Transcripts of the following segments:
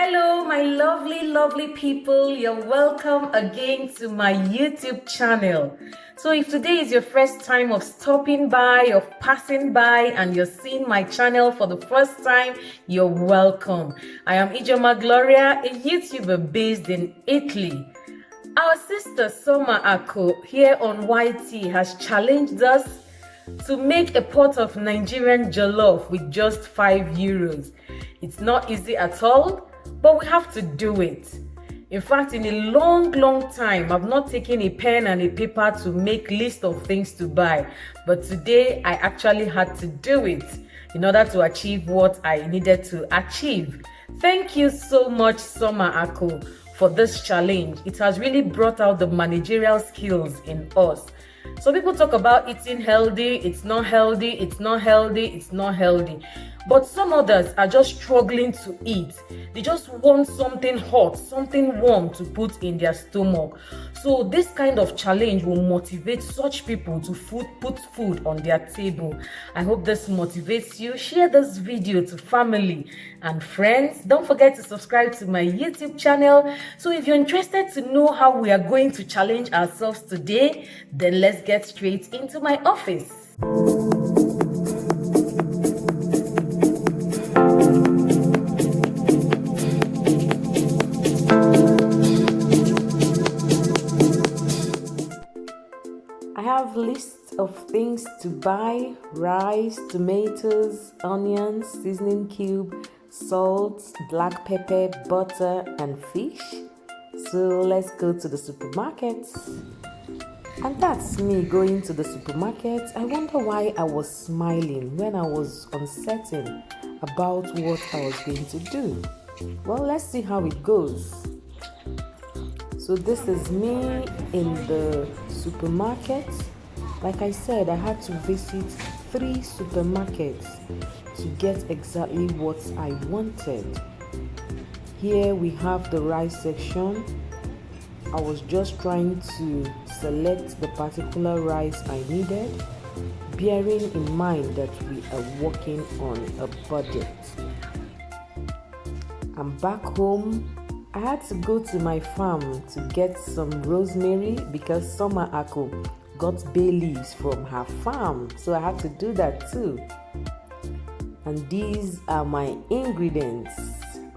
Hello, my lovely people. You're welcome again to my YouTube channel. So if today is your first time of stopping by, of passing by, and you're seeing my channel for the first time, you're welcome. I am Ijoma Gloria, a YouTuber based in Italy. Our sister Summer Aku here on YT has challenged us to make a pot of Nigerian jollof with just €5. It's not easy at all, but we have to do it. In fact, in a long time, I've not taken a pen and a paper to make list of things to buy. But today, I actually had to do it in order to achieve what I needed to achieve. Thank you so much, Summer Aku, for this challenge. It has really brought out the managerial skills in us. So people talk about eating healthy, it's not healthy, it's not healthy, it's not healthy. But some others are just struggling to eat. They just want something hot, something warm to put in their stomach. So this kind of challenge will motivate such people to put food on their table. I hope this motivates you. Share this video to family and friends. Don't forget to subscribe to my YouTube channel. So if you're interested to know how we are going to challenge ourselves today, then let's get straight into my office. I have lists of things to buy: rice, tomatoes, onions, seasoning cube, salt, black pepper, butter, and fish. So let's go to the supermarket. And that's me going to the supermarket. I wonder why I was smiling when I was uncertain about what I was going to do. Well, let's see how it goes. So this is me in the supermarket. Like I said, I had to visit 3 supermarkets to get exactly what I wanted. Here we have the rice section. I was just trying to select the particular rice I needed, bearing in mind that we are working on a budget. I'm back home. I had to go to my farm to get some rosemary because Summer Aku got bay leaves from her farm, so I had to do that too. And these are my ingredients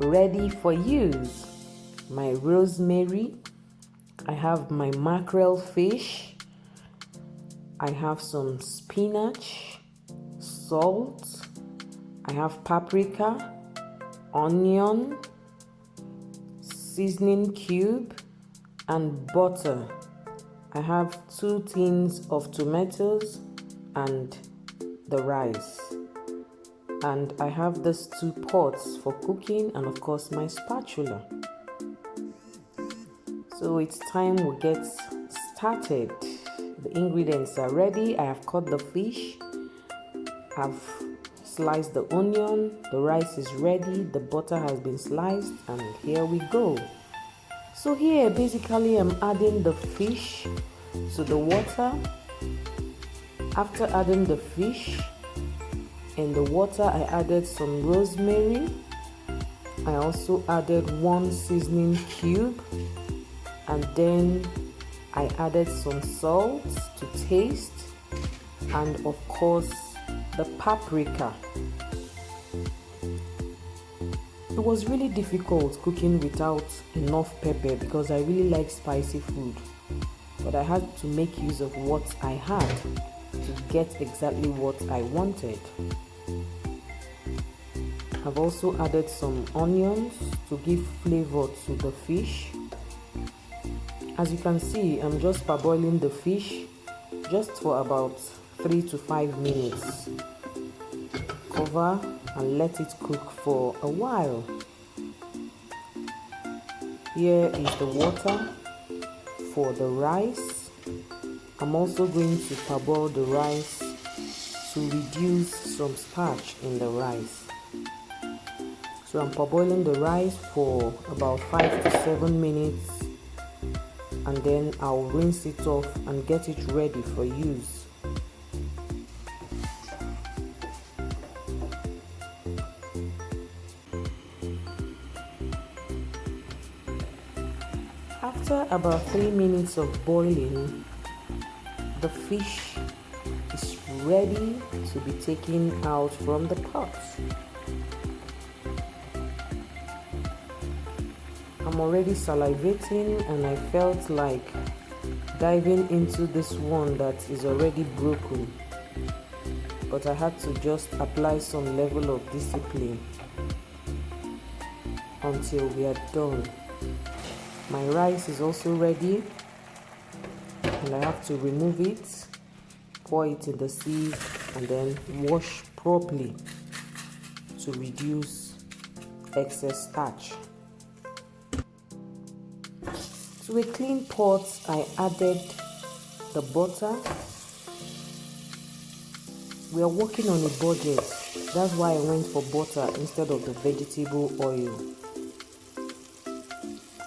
ready for use. My rosemary, I have my mackerel fish, I have some spinach, salt, I have paprika, onion, seasoning cube, and butter. I have 2 tins of tomatoes and the rice. And I have these 2 pots for cooking and of course my spatula. So it's time we get started. The ingredients are ready. I have cut the fish. I've sliced the onion. The rice is ready. The butter has been sliced, and here we go. So here basically I'm adding the fish to the water. After adding the fish in the water, I added some rosemary. I also added 1 seasoning cube, and then I added some salt to taste, and of course the paprika. It was really difficult cooking without enough pepper because I really like spicy food, but I had to make use of what I had to get exactly what I wanted. I've also added some onions to give flavor to the fish. As you can see, I'm just parboiling the fish just for about 3 to 5 minutes. Cover and let it cook for a while. Here is the water for the rice. I'm also going to parboil the rice to reduce some starch in the rice. So I'm parboiling the rice for about 5 to 7 minutes, and then I'll rinse it off and get it ready for use. After about 3 minutes of boiling, the fish is ready to be taken out from the pot. I'm already salivating and I felt like diving into this one that is already broken, but I had to just apply some level of discipline until we are done. My rice is also ready and I have to remove it, pour it in the sieve and then wash properly to reduce excess starch. To a clean pot, I added the butter. We are working on a budget, that's why I went for butter instead of the vegetable oil.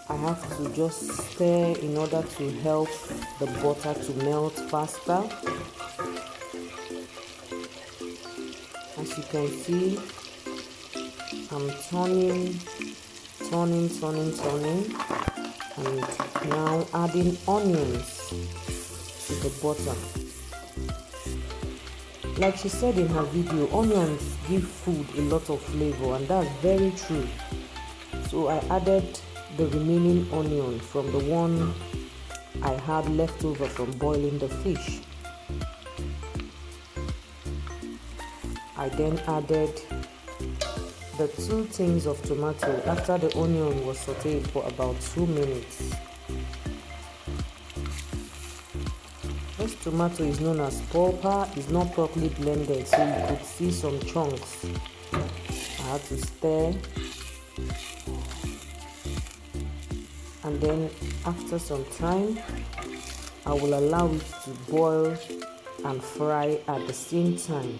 I have to just stir in order to help the butter to melt faster. As you can see, I'm turning, and now adding onions to the butter. Like she said in her video, onions give food a lot of flavor, and that's very true. So I added the remaining onion from the one I had left over from boiling the fish. I then added the 2 tins of tomato after the onion was sauteed for about 2 minutes. This tomato is known as pulpa, it's not properly blended, so you could see some chunks. I had to stir, and then after some time I will allow it to boil and fry at the same time.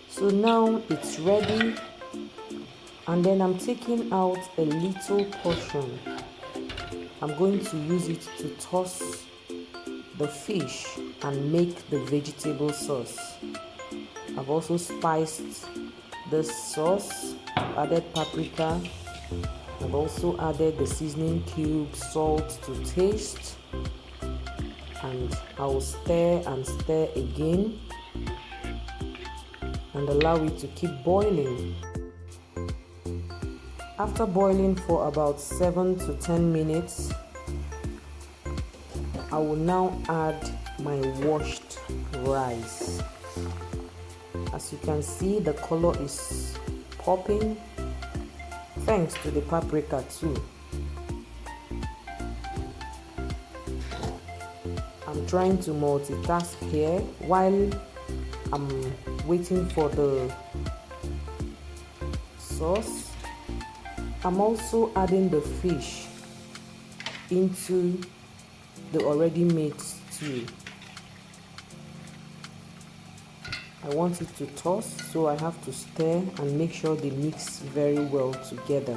So now it's ready, and then I'm taking out a little portion. I'm going to use it to toss the fish and make the vegetable sauce. I've also spiced this sauce, added paprika. I've also added the seasoning cubes, salt to taste, and I will stir and stir again and allow it to keep boiling. After boiling for about 7 to 10 minutes, I will now add my washed rice. As you can see, the color is popping thanks to the paprika too. I'm trying to multitask here while I'm waiting for the sauce. I'm also adding the fish into the already made stew. I want it to toss, so I have to stir and make sure they mix very well together.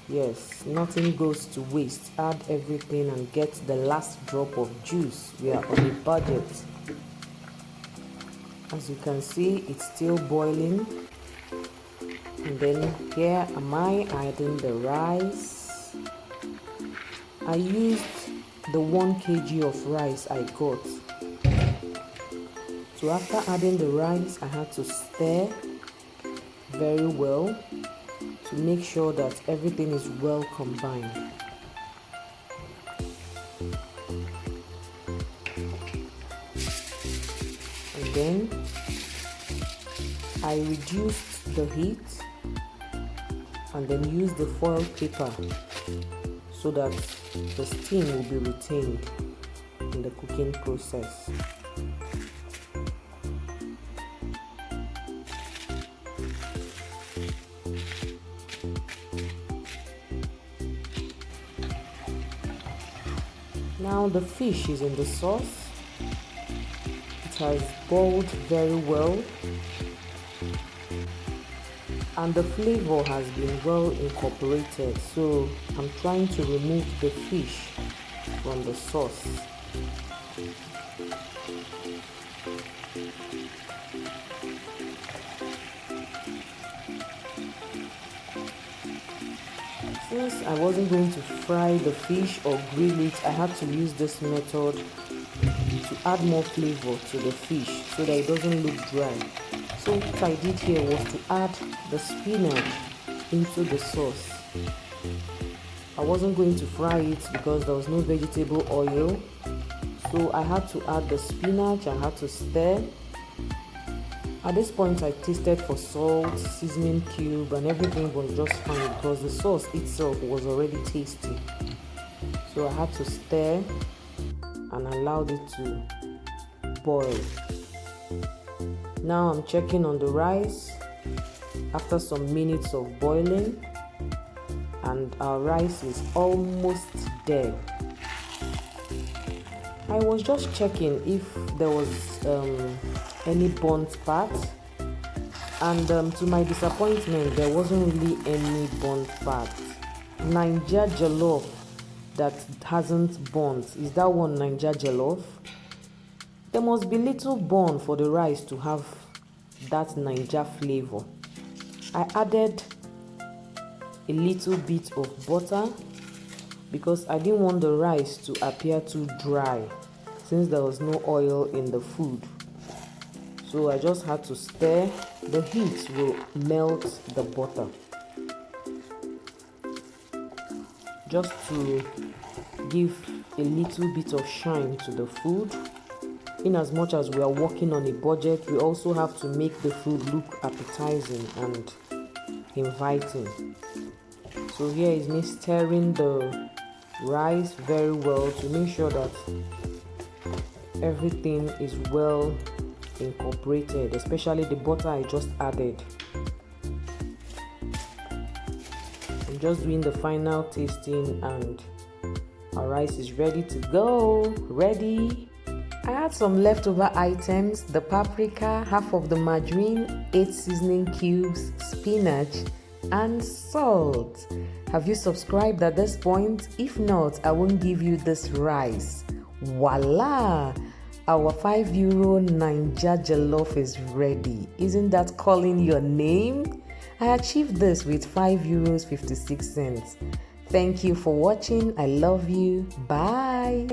Yes, nothing goes to waste. Add everything and get the last drop of juice. We are on a budget. As you can see, it's still boiling. And then here am I adding the rice. I used the 1 kg of rice I got. So after adding the rice, I had to stir very well to make sure that everything is well combined. And then I reduced the heat and then used the foil paper so that the steam will be retained in the cooking process. Now the fish is in the sauce. It has boiled very well and the flavor has been well incorporated, so I'm trying to remove the fish from the sauce. Since I wasn't going to fry the fish or grill it, I had to use this method to add more flavor to the fish so that it doesn't look dry. So what I did here was to add the spinach into the sauce. I wasn't going to fry it because there was no vegetable oil, so I had to add the spinach. I had to stir. At this point I tasted for salt, seasoning cube, and everything was just fine because the sauce itself was already tasty. So I had to stir and allowed it to boil. Now I'm checking on the rice after some minutes of boiling, and our rice is almost there. I was just checking if there was any burnt part, and to my disappointment there wasn't really any burnt part. Nigerian Jollof that hasn't burnt, is that one Nigerian Jollof? There must be little burn for the rice to have that Niger flavor. I added a little bit of butter because I didn't want the rice to appear too dry since there was no oil in the food. So I just had to stir. The heat will melt the butter, just to give a little bit of shine to the food. In as much as we are working on a budget, we also have to make the food look appetizing and inviting. So here is me stirring the rice very well to make sure that everything is well incorporated, especially the butter I just added. I'm just doing the final tasting and our rice is ready to go. Ready. I had some leftover items: the paprika, half of the margarine, 8 seasoning cubes, spinach, and salt. Have you subscribed at this point? If not, I won't give you this rice. Voila! Our €5 Nigerian Jollof is ready. Isn't that calling your name? I achieved this with €5.56. Thank you for watching. I love you. Bye.